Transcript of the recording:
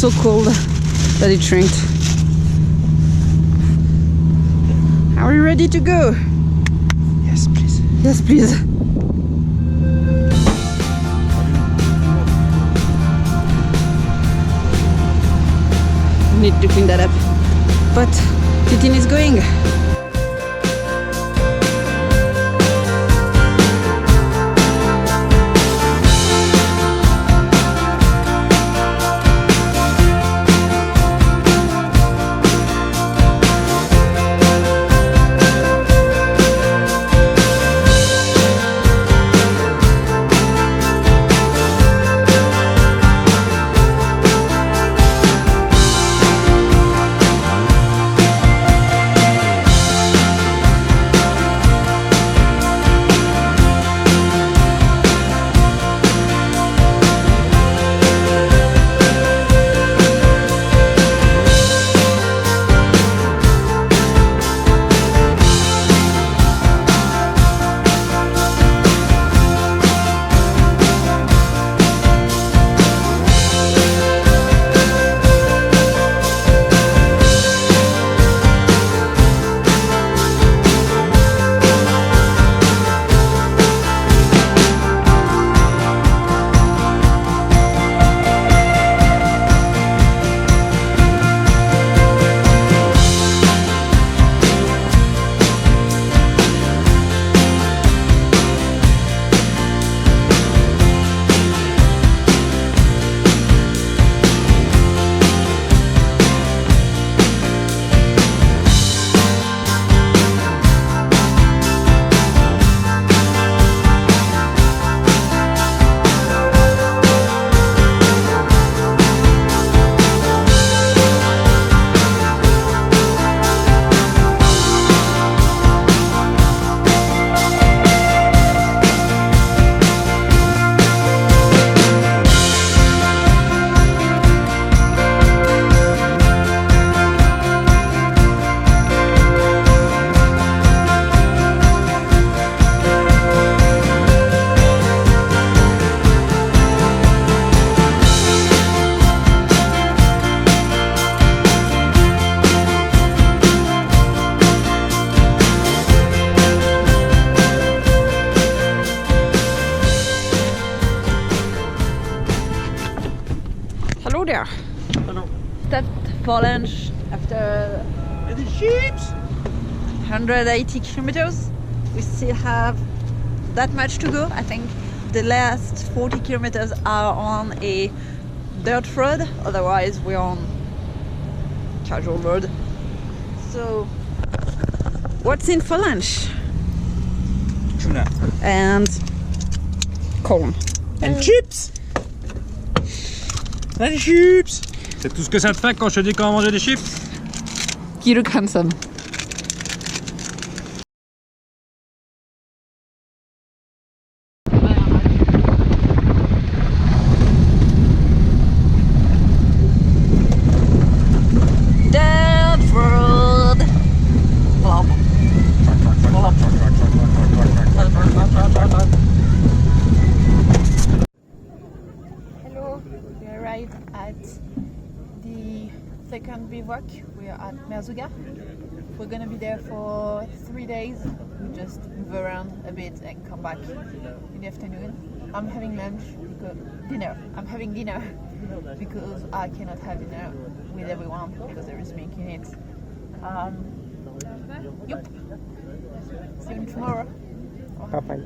so cold that it shrinked. Are you ready to go? Yes, please. Yes, please. Need to clean that up. But Titine is going. Hello there. Hello. Stopped for lunch after The sheep. 180 kilometers. We still have that much to go. I think the last 40 kilometers are on a dirt road, otherwise we're on casual road. So what's in for lunch? Tuna. And corn. And chips. And chips. C'est tout ce que ça te fait quand je te dis comment manger des chips? You look handsome. Dirt road. Hello, we arrived at the second bivouac. We are at Merzouga. We're gonna be there for 3 days. We just move around a bit and come back in the afternoon. I'm having lunch because dinner. I'm having dinner because I cannot have dinner with everyone because there is making it. Yep. See you tomorrow. Bye bye.